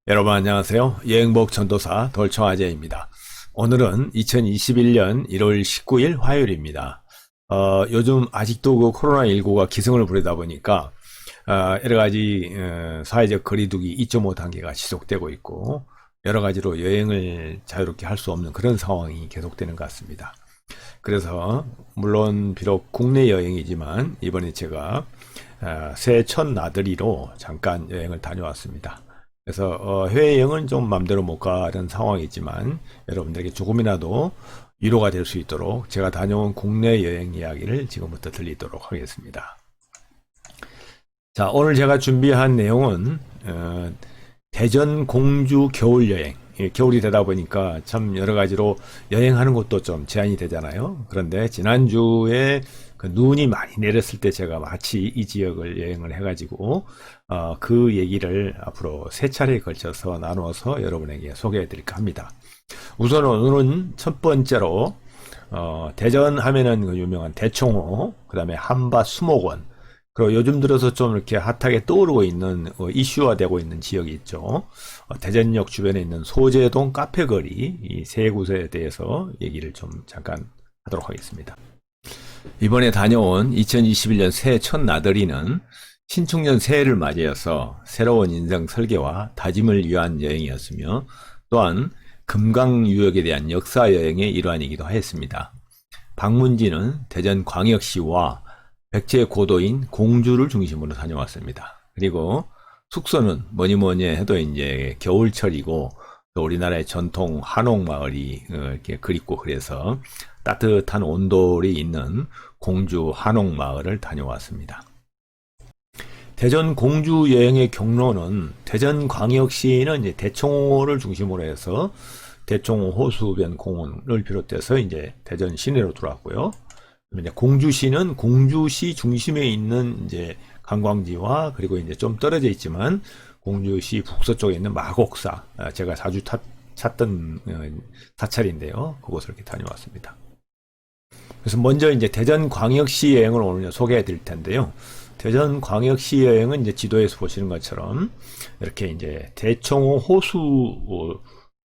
여러분 안녕하세요. 여행복 전도사 돌청아재입니다. 오늘은 2021년 1월 19일 화요일입니다. 요즘 아직도 그 코로나19가 기승을 부리다 보니까 여러 가지 사회적 거리두기 2.5 단계가 지속되고 있고 여러 가지로 여행을 자유롭게 할 수 없는 그런 상황이 계속되는 것 같습니다. 그래서 물론 비록 국내 여행이지만 이번에 제가 새해 첫 나들이로 잠깐 여행을 다녀왔습니다. 그래서 해외여행은 좀 맘대로 못 가는 상황이지만 여러분들에게 조금이라도 위로가 될 수 있도록 제가 다녀온 국내 여행 이야기를 지금부터 들리도록 하겠습니다. 자, 오늘 제가 준비한 내용은 대전 공주 겨울 여행. 겨울이 되다 보니까 참 여러 가지로 여행하는 것도 좀 제한이 되잖아요. 그런데 지난주에 그 눈이 많이 내렸을 때 제가 마치 이 지역을 여행을 해가지고 그 얘기를 앞으로 세 차례에 걸쳐서 나누어서 여러분에게 소개해 드릴까 합니다. 우선 오늘은 첫 번째로 대전 하면은 그 유명한 대청호, 그 다음에 한밭 수목원, 그리고 요즘 들어서 좀 이렇게 핫하게 떠오르고 있는 이슈화 되고 있는 지역이 있죠. 대전역 주변에 있는 소재동 카페거리, 이 세 곳에 대해서 얘기를 좀 잠깐 하도록 하겠습니다. 이번에 다녀온 2021년 새해 첫 나들이는 신축년 새해를 맞이해서 새로운 인생 설계와 다짐을 위한 여행이었으며 또한 금강유역에 대한 역사 여행의 일환이기도 했습니다. 방문지는 대전광역시와 백제 고도인 공주를 중심으로 다녀왔습니다. 그리고 숙소는 뭐니 해도 이제 겨울철이고 또 우리나라의 전통 한옥마을이 이렇게 그립고 그래서 따뜻한 온돌이 있는 공주 한옥마을을 다녀왔습니다. 대전 공주 여행의 경로는 대전광역시는 이제 대청호를 중심으로 해서 대청호 호수변 공원을 비롯해서 이제 대전 시내로 들어왔고요. 이제 공주시는 공주시 중심에 있는 이제 관광지와 그리고 이제 좀 떨어져 있지만 공주시 북서쪽에 있는 마곡사, 제가 자주 찾던 사찰인데요. 그곳을 이렇게 다녀왔습니다. 그래서 먼저 이제 대전광역시 여행을 오늘 소개해 드릴 텐데요. 대전광역시 여행은 이제 지도에서 보시는 것처럼 이렇게 이제 대청호 호수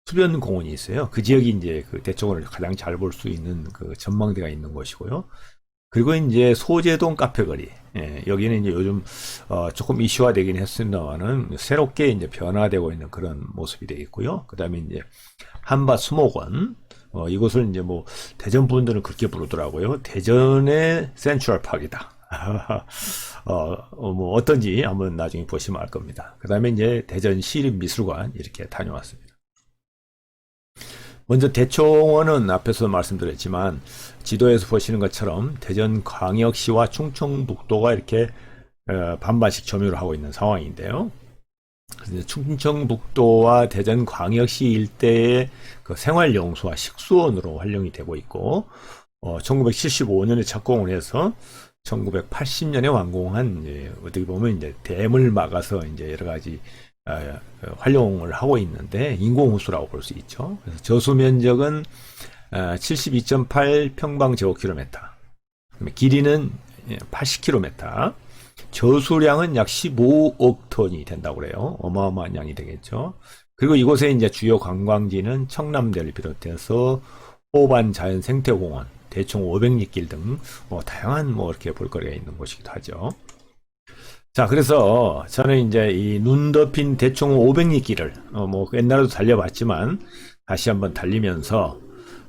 수변 공원이 있어요. 그 지역이 이제 그 대청호를 가장 잘 볼 수 있는 그 전망대가 있는 곳이고요. 그리고 이제 소재동 카페거리. 여기는 이제 요즘 조금 이슈화 되긴 했습니다만은 새롭게 이제 변화되고 있는 그런 모습이 되어 있고요. 그 다음에 이제 한밭 수목원. 이곳을 이제 뭐 대전 분들은 그렇게 부르더라고요. 대전의 센트럴 파크이다. 뭐 어떤지 한번 나중에 보시면 알 겁니다. 그 다음에 이제 대전 시립미술관 이렇게 다녀왔습니다. 먼저 대청호는 앞에서 말씀드렸지만 지도에서 보시는 것처럼 대전광역시와 충청북도가 이렇게 반반씩 점유를 하고 있는 상황인데요. 그래서 충청북도와 대전광역시 일대의 그 생활용수와 식수원으로 활용이 되고 있고 1975년에 착공을 해서 1980년에 완공한 어떻게 보면 이제 댐을 막아서 이제 여러 가지 활용을 하고 있는데 인공호수라고 볼 수 있죠. 그래서 저수 면적은 72.8 평방제곱킬로미터, 길이는 80km, 저수량은 약 15억 톤이 된다고 그래요. 어마어마한 양이 되겠죠. 그리고 이곳에 이제 주요 관광지는 청남대를 비롯해서 호반 자연생태공원, 대충 500리길 등 다양한 이렇게 볼거리가 있는 곳이기도 하죠. 자, 그래서 저는 이제 이 눈 덮인 대청호 500리길을 옛날에도 달려봤지만 다시 한번 달리면서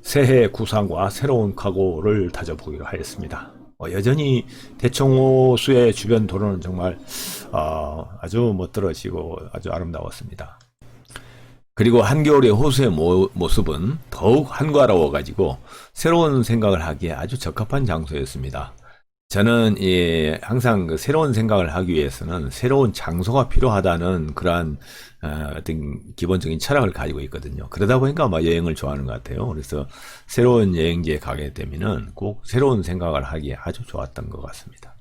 새해 구상과 새로운 각오를 다져보기로 하였습니다. 여전히 대청호 수의 주변 도로는 정말 아주 멋들어지고 아주 아름다웠습니다. 그리고 한겨울의 호수의 모습은 더욱 한가로워가지고 새로운 생각을 하기에 아주 적합한 장소였습니다. 저는 항상 그 새로운 생각을 하기 위해서는 새로운 장소가 필요하다는 그러한 어떤 기본적인 철학을 가지고 있거든요. 그러다 보니까 아마 여행을 좋아하는 것 같아요. 그래서 새로운 여행지에 가게 되면은 꼭 새로운 생각을 하기에 아주 좋았던 것 같습니다.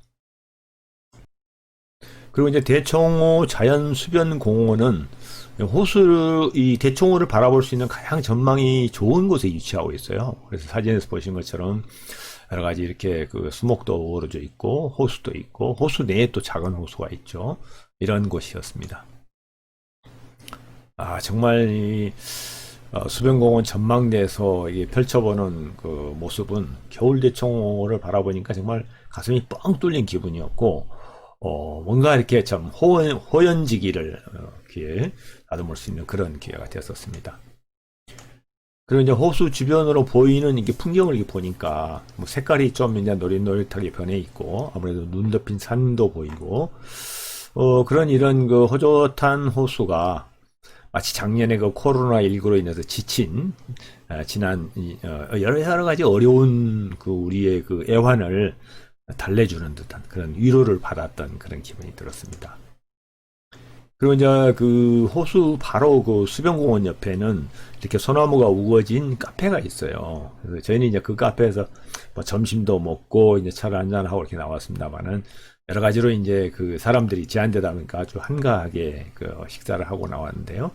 그리고 이제 대청호 자연수변공원은 이 대청호를 바라볼 수 있는 가장 전망이 좋은 곳에 위치하고 있어요. 그래서 사진에서 보신 것처럼 여러 가지 이렇게 그 수목도 어우러져 있고 호수도 있고 호수 내에 또 작은 호수가 있죠. 이런 곳이었습니다. 정말 수변공원 전망대에서 이게 펼쳐보는 그 모습은 겨울대청호를 바라보니까 정말 가슴이 뻥 뚫린 기분이었고, 뭔가 이렇게 참 호연지기를 귀에 다듬을 수 있는 그런 기회가 되었었습니다. 그리고 이제 호수 주변으로 보이는 이게 풍경을 이렇게 보니까 뭐 색깔이 좀 이제 노릇노릇하게 변해 있고, 아무래도 눈 덮인 산도 보이고, 그런 이런 그 호젓한 호수가 마치 작년에 그 코로나19로 인해서 지친, 지난, 여러 가지 어려운 그 우리의 그 애환을 달래주는 듯한 그런 위로를 받았던 그런 기분이 들었습니다. 그리고 이제 그 호수 바로 그 수변공원 옆에는 이렇게 소나무가 우거진 카페가 있어요. 그래서 저희는 이제 그 카페에서 뭐 점심도 먹고 이제 차를 한잔하고 이렇게 나왔습니다만은 여러 가지로 이제 그 사람들이 제한되다 보니까 아주 한가하게 그 식사를 하고 나왔는데요.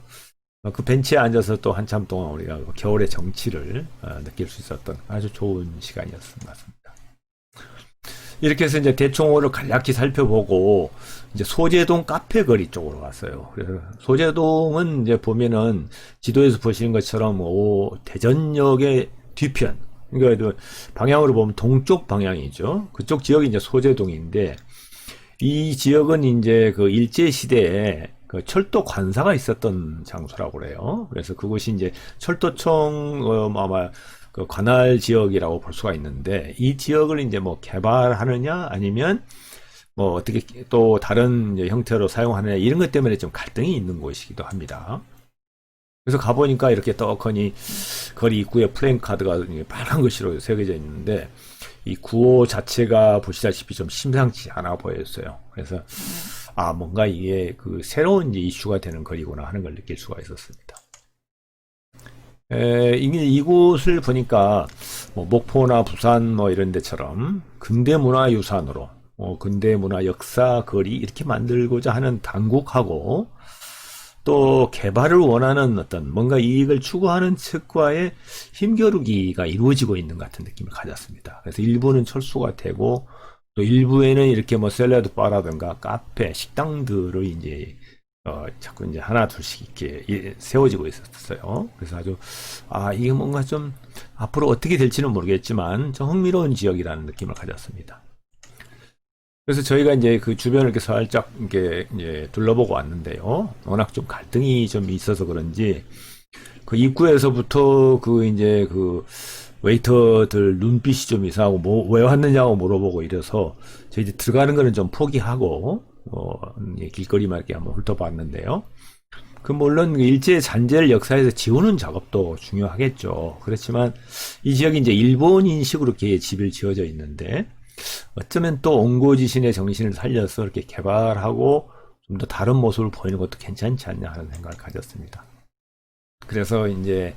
그 벤치에 앉아서 또 한참 동안 우리가 겨울의 정취를 느낄 수 있었던 아주 좋은 시간이었습니다. 이렇게 해서 이제 대청호를 간략히 살펴보고 이제 소재동 카페 거리 쪽으로 갔어요. 그래서 소재동은 이제 보면은 지도에서 보시는 것처럼 대전역의 뒤편, 그러니까 방향으로 보면 동쪽 방향이죠. 그쪽 지역이 이제 소재동인데, 이 지역은 이제 그 일제시대에 그 철도 관사가 있었던 장소라고 그래요. 그래서 그곳이 이제 철도청, 아마 그 관할 지역이라고 볼 수가 있는데, 이 지역을 이제 뭐 개발하느냐, 아니면 뭐 어떻게 또 다른 형태로 사용하느냐, 이런 것 때문에 좀 갈등이 있는 곳이기도 합니다. 그래서 가보니까 이렇게 떡하니 거리 입구에 플랜카드가 빨간 글씨로 새겨져 있는데, 이 구호 자체가 보시다시피 좀 심상치 않아 보였어요. 그래서 뭔가 이게 그 새로운 이제 이슈가 되는 거리구나 하는 걸 느낄 수가 있었습니다. 이곳을 보니까 뭐 목포나 부산 뭐 이런 데처럼 근대문화유산으로 근대문화 역사 거리 이렇게 만들고자 하는 당국하고, 또 개발을 원하는 어떤 뭔가 이익을 추구하는 측과의 힘겨루기가 이루어지고 있는 것 같은 느낌을 가졌습니다. 그래서 일부는 철수가 되고, 또 일부에는 이렇게 뭐 샐러드 바라든가 카페, 식당들을 이제 자꾸 이제 하나 둘씩 이렇게 세워지고 있었어요. 그래서 아주 이게 뭔가 좀 앞으로 어떻게 될지는 모르겠지만 좀 흥미로운 지역이라는 느낌을 가졌습니다. 그래서 저희가 이제 그 주변을 이렇게 살짝 이렇게 이제 둘러보고 왔는데요. 워낙 좀 갈등이 좀 있어서 그런지 그 입구에서부터 그 이제 그 웨이터들 눈빛이 좀 이상하고 뭐 왜 왔느냐고 물어보고 이래서 저희 이제 들어가는 거는 좀 포기하고 길거리만 이렇게 한번 훑어봤는데요. 그 물론 일제 잔재를 역사에서 지우는 작업도 중요하겠죠. 그렇지만 이 지역이 이제 일본 인식으로 이렇게 집을 지어져 있는데, 어쩌면 또 옹고지신의 정신을 살려서 이렇게 개발하고 좀 더 다른 모습을 보이는 것도 괜찮지 않냐 하는 생각을 가졌습니다. 그래서 이제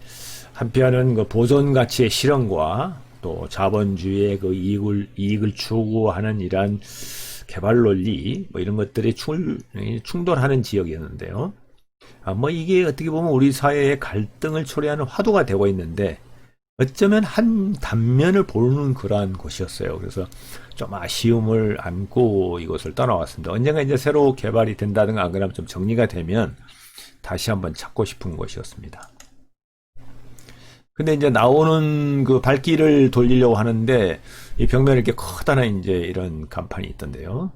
한편은 그 보존 가치의 실현과 또 자본주의의 그 이익을 추구하는 이러한 개발 논리 뭐 이런 것들이 충돌하는 지역이었는데요. 뭐 이게 어떻게 보면 우리 사회의 갈등을 초래하는 화두가 되고 있는데, 어쩌면 한 단면을 보는 그러한 곳이었어요. 그래서 좀 아쉬움을 안고 이곳을 떠나왔습니다. 언젠가 이제 새로 개발이 된다든가 안 그러면 좀 정리가 되면 다시 한번 찾고 싶은 곳이었습니다. 근데 이제 나오는 그 발길을 돌리려고 하는데, 이 벽면에 이렇게 커다란 이제 이런 간판이 있던데요.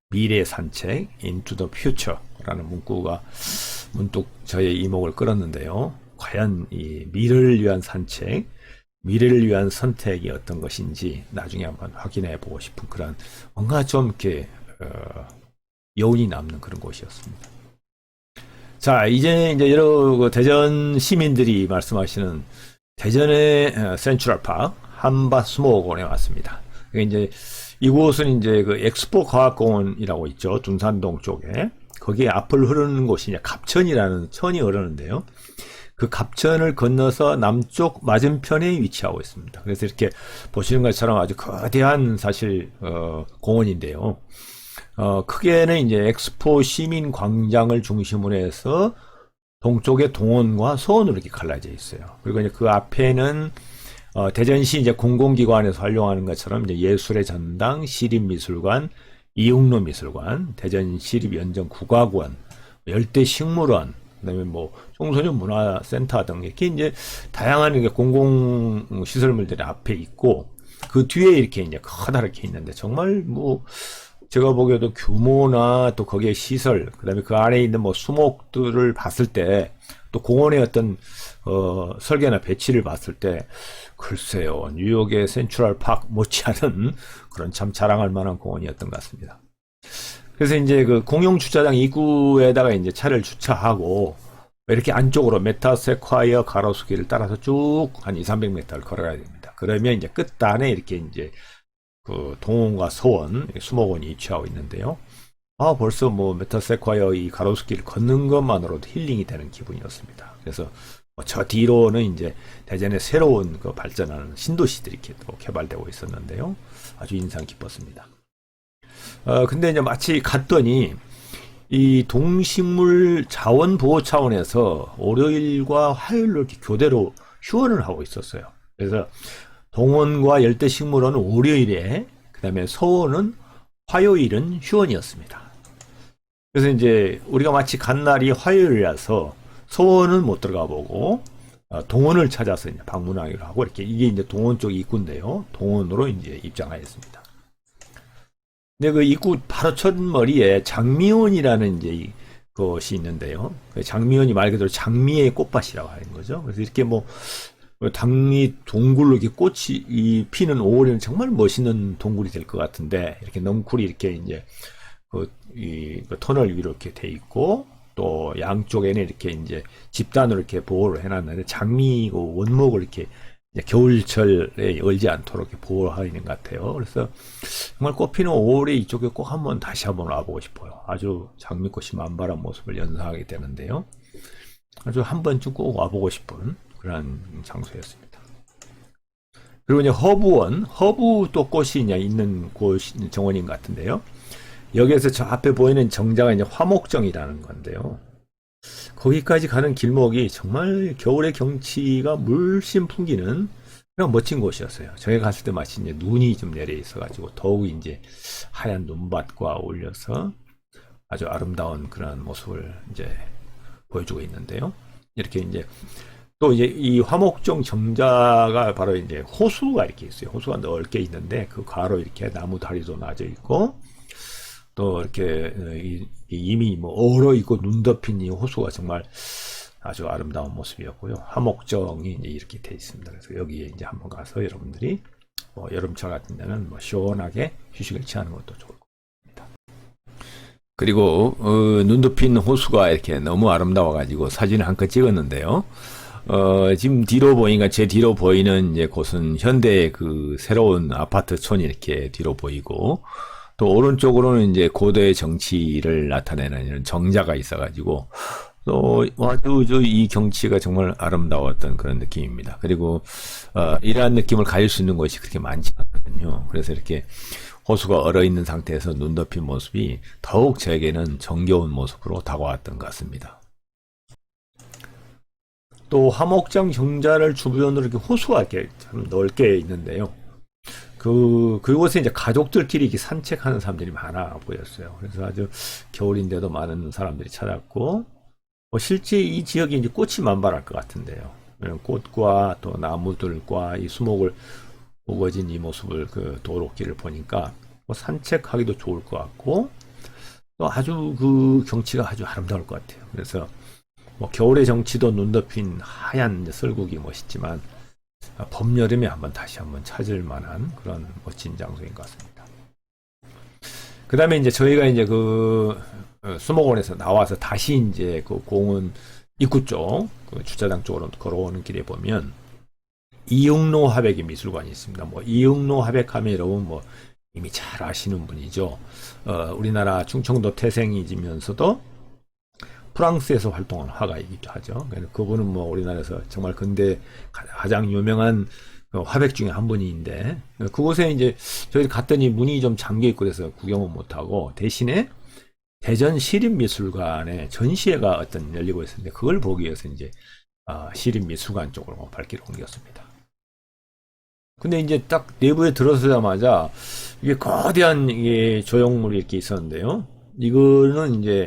미래 산책, into the future라는 문구가 문득 저의 이목을 끌었는데요. 과연 이 미래를 위한 산책, 미래를 위한 선택이 어떤 것인지 나중에 한번 확인해 보고 싶은 그런 뭔가 좀 이렇게 여운이 남는 그런 곳이었습니다. 자, 이제 여러 대전 시민들이 말씀하시는 대전의 센트럴파크 한밭수목원에 왔습니다. 이제 이곳은 이제 그 엑스포 과학공원이라고 있죠. 둔산동 쪽에. 거기에 앞을 흐르는 곳이 이제 갑천이라는 천이 흐르는데요. 그 갑천을 건너서 남쪽 맞은편에 위치하고 있습니다. 그래서 이렇게 보시는 것처럼 아주 거대한 사실 공원인데요. 크게는 이제 엑스포 시민 광장을 중심으로 해서 동쪽에 동원과 서원으로 이렇게 갈라져 있어요. 그리고 이제 그 앞에는 대전시 이제 공공기관에서 활용하는 것처럼 이제 예술의 전당, 시립미술관, 이육로 미술관, 대전시립연정국악원, 열대식물원, 그다음에 뭐 청소년 문화센터 등 이렇게 이제 다양한 이게 공공 시설물들이 앞에 있고 그 뒤에 이렇게 이제 커다랗게 있는데 정말 뭐 제가 보기에도 규모나 또 거기에 시설, 그다음에 그 안에 있는 뭐 수목들을 봤을 때 또 공원의 어떤 설계나 배치를 봤을 때 글쎄요, 뉴욕의 센트럴 파크 못지않은 그런 참 자랑할 만한 공원이었던 것 같습니다. 그래서 이제 그 공용 주차장 입구에다가 이제 차를 주차하고 이렇게 안쪽으로 메타세콰이어 가로수길을 따라서 쭉 한 2, 300m를 걸어가야 됩니다. 그러면 이제 끝단에 이렇게 이제 그 동원과 서원, 수목원이 위치하고 있는데요. 벌써 뭐 메타세콰이어 이 가로수길을 걷는 것만으로도 힐링이 되는 기분이었습니다. 그래서 저 뒤로는 이제 대전에 새로운 그 발전하는 신도시들이 이렇게 또 개발되고 있었는데요. 아주 인상 깊었습니다. 근데 이제 마치 갔더니 이 동식물 자원 보호 차원에서 월요일과 화요일로 이렇게 교대로 휴원을 하고 있었어요. 그래서 동원과 열대식물원은 월요일에, 그 다음에 서원은 화요일은 휴원이었습니다. 그래서 이제 우리가 마치 간 날이 화요일이라서 서원은 못 들어가 보고 동원을 찾아서 이제 방문하기로 하고 이렇게 이게 이제 동원 쪽 입구인데요. 동원으로 이제 입장하였습니다. 근데 그 입구 바로 첫머리에 장미원이라는 이제 것이 있는데요. 장미원이 말 그대로 장미의 꽃밭이라고 하는 거죠. 그래서 이렇게 뭐 당이 동굴로 이렇게 꽃이 피는 5월에는 정말 멋있는 동굴이 될 것 같은데 이렇게 넝쿨이 이렇게 이제 그 터널 위로 이렇게 돼 있고 또 양쪽에는 이렇게 이제 집단으로 이렇게 보호를 해놨는데 장미 원목을 이렇게 겨울철에 얼지 않도록 이렇게 보호하는 것 같아요. 그래서 정말 꽃피는 5월에 이쪽에 꼭 다시 한번 와보고 싶어요. 아주 장미꽃이 만발한 모습을 연상하게 되는데요. 아주 한 번쯤 꼭 와보고 싶은 그런 장소였습니다. 그리고 이제 허브 또 꽃이 이제 있는 곳 정원인 것 같은데요. 여기에서 저 앞에 보이는 정자가 이제 화목정이라는 건데요. 거기까지 가는 길목이 정말 겨울의 경치가 물씬 풍기는 그런 멋진 곳이었어요. 저희 갔을 때 마치 이제 눈이 좀 내려 있어가지고 더욱 이제 하얀 눈밭과 어울려서 아주 아름다운 그런 모습을 이제 보여주고 있는데요. 이렇게 이제 또 이제 이 화목정 정자가 바로 이제 호수가 이렇게 있어요. 호수가 넓게 있는데 그 가로 이렇게 나무 다리도 놔져 있고 또 이렇게 이미 뭐 얼어 있고 눈 덮인 이 호수가 정말 아주 아름다운 모습이었고요. 화목정이 이제 이렇게 돼 있습니다. 그래서 여기에 이제 한번 가서 여러분들이 여름철 같은 데는 뭐 시원하게 휴식을 취하는 것도 좋을 것 같습니다. 그리고 눈 덮인 호수가 이렇게 너무 아름다워가지고 사진을 한컷 찍었는데요. 지금 뒤로 보니까 제 뒤로 보이는 이제 곳은 현대의 그 새로운 아파트촌이 이렇게 뒤로 보이고 또 오른쪽으로는 이제 고대의 정치를 나타내는 이런 정자가 있어가지고 또 아주 이 경치가 정말 아름다웠던 그런 느낌입니다. 그리고 이러한 느낌을 가질 수 있는 곳이 그렇게 많지 않거든요. 그래서 이렇게 호수가 얼어 있는 상태에서 눈 덮인 모습이 더욱 저에게는 정겨운 모습으로 다가왔던 것 같습니다. 또 화목장 정자를 주변으로 이렇게 호수가 이렇게 참 넓게 있는데요. 그곳에 이제 가족들끼리 이렇게 산책하는 사람들이 많아 보였어요. 그래서 아주 겨울인데도 많은 사람들이 찾았고, 실제 이 지역이 이제 꽃이 만발할 것 같은데요. 꽃과 또 나무들과 이 수목을 우거진 이 모습을 그 도로길을 보니까 산책하기도 좋을 것 같고, 또 아주 그 경치가 아주 아름다울 것 같아요. 그래서 겨울의 정치도 눈 덮인 하얀 썰국이 멋있지만, 봄, 여름에 다시 한번 찾을 만한 그런 멋진 장소인 것 같습니다. 그 다음에 이제 저희가 이제 수목원에서 나와서 다시 이제 그 공원 입구 쪽, 그 주차장 쪽으로 걸어오는 길에 보면 이응로 화백의 미술관이 있습니다. 이응로 화백하면 여러분 이미 잘 아시는 분이죠. 우리나라 충청도 태생이지면서도 프랑스에서 활동한 화가이기도 하죠. 그분은 우리나라에서 정말 근대 가장 유명한 화백 중에 한 분인데, 그곳에 이제 저희 갔더니 문이 좀 잠겨 있고 그래서 구경은 못하고, 대신에 대전 시립미술관에 전시회가 열리고 있었는데, 그걸 보기 위해서 이제 시립미술관 쪽으로 발길을 옮겼습니다. 근데 이제 딱 내부에 들어서자마자 이게 거대한 조형물이 이렇게 있었는데요. 이거는 이제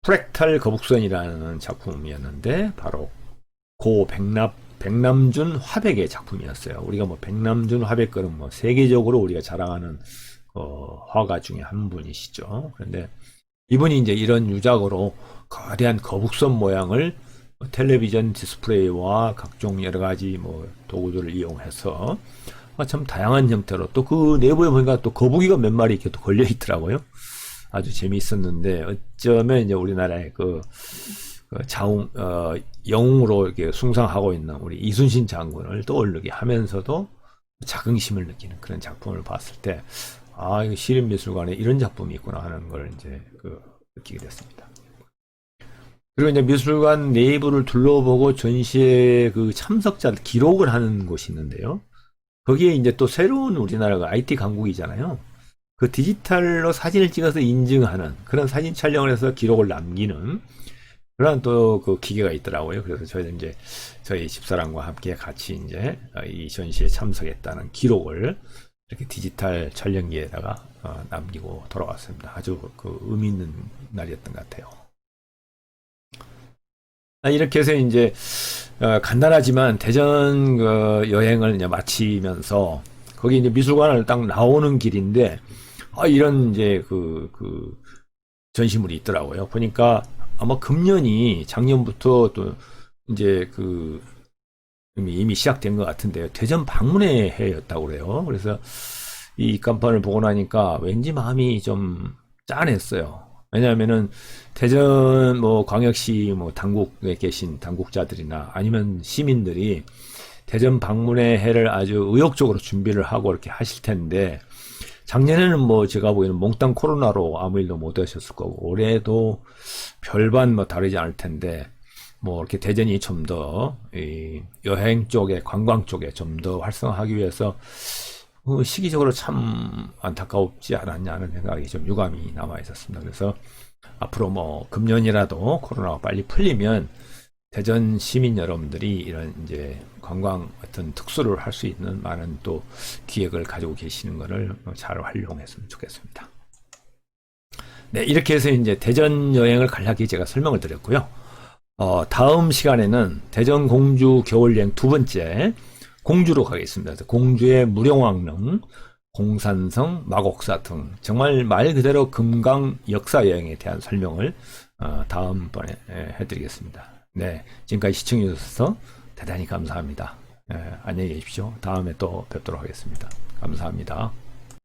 프랙탈 거북선이라는 작품이었는데 바로 고 백남준 화백의 작품이었어요. 우리가 뭐 백남준 화백거는 뭐 세계적으로 우리가 자랑하는 화가 중에 한 분이시죠. 그런데 이분이 이제 이런 유작으로 거대한 거북선 모양을 텔레비전 디스플레이와 각종 여러 가지 뭐 도구들을 이용해서 참 다양한 형태로 또 그 내부에 보니까 또 거북이가 몇 마리 이렇게 또 걸려 있더라고요. 아주 재미있었는데 어쩌면 이제 우리나라의 영웅으로 이렇게 숭상하고 있는 우리 이순신 장군을 떠올리게 하면서도 자긍심을 느끼는 그런 작품을 봤을 때, 이거 시립미술관에 이런 작품이 있구나 하는 걸 이제 느끼게 됐습니다. 그리고 이제 미술관 내부를 둘러보고 전시회 참석자들 기록을 하는 곳이 있는데요. 거기에 이제 또 새로운 우리나라가 IT 강국이잖아요. 그 디지털로 사진을 찍어서 인증하는 그런 사진 촬영을 해서 기록을 남기는 그런 또 그 기계가 있더라고요. 그래서 저희는 이제 저희 집사람과 함께 같이 이제 이 전시에 참석했다는 기록을 이렇게 디지털 촬영기에다가 남기고 돌아왔습니다. 아주 의미 있는 날이었던 것 같아요. 이렇게 해서 이제 간단하지만 대전 여행을 이제 마치면서 거기 이제 미술관을 딱 나오는 길인데 이런 이제 전시물이 있더라고요. 보니까 아마 금년이 작년부터 또 이제 이미 시작된 것 같은데요. 대전 방문의 해였다고 그래요. 그래서 이 입간판을 보고 나니까 왠지 마음이 좀 짠했어요. 왜냐하면은 대전 광역시 당국에 계신 당국자들이나 아니면 시민들이 대전 방문의 해를 아주 의욕적으로 준비를 하고 이렇게 하실 텐데, 작년에는 제가 보기에는 몽땅 코로나로 아무 일도 못 하셨을 거고, 올해도 별반 다르지 않을 텐데, 이렇게 대전이 좀 더 여행 쪽에, 관광 쪽에 좀 더 활성화하기 위해서 시기적으로 참 안타깝지 않았냐는 생각이 좀 유감이 남아 있었습니다. 그래서 앞으로 금년이라도 코로나가 빨리 풀리면 대전 시민 여러분들이 이런 이제 관광 같은 특수를 할 수 있는 많은 또 기획을 가지고 계시는 것을 잘 활용했으면 좋겠습니다. 네, 이렇게 해서 이제 대전 여행을 간략히 제가 설명을 드렸고요. 다음 시간에는 대전 공주 겨울여행 두 번째 공주로 가겠습니다. 공주의 무령왕릉, 공산성, 마곡사 등 정말 말 그대로 금강 역사 여행에 대한 설명을 다음번에 해드리겠습니다. 네, 지금까지 시청해 주셔서 대단히 감사합니다. 안녕히 계십시오. 다음에 또 뵙도록 하겠습니다. 감사합니다.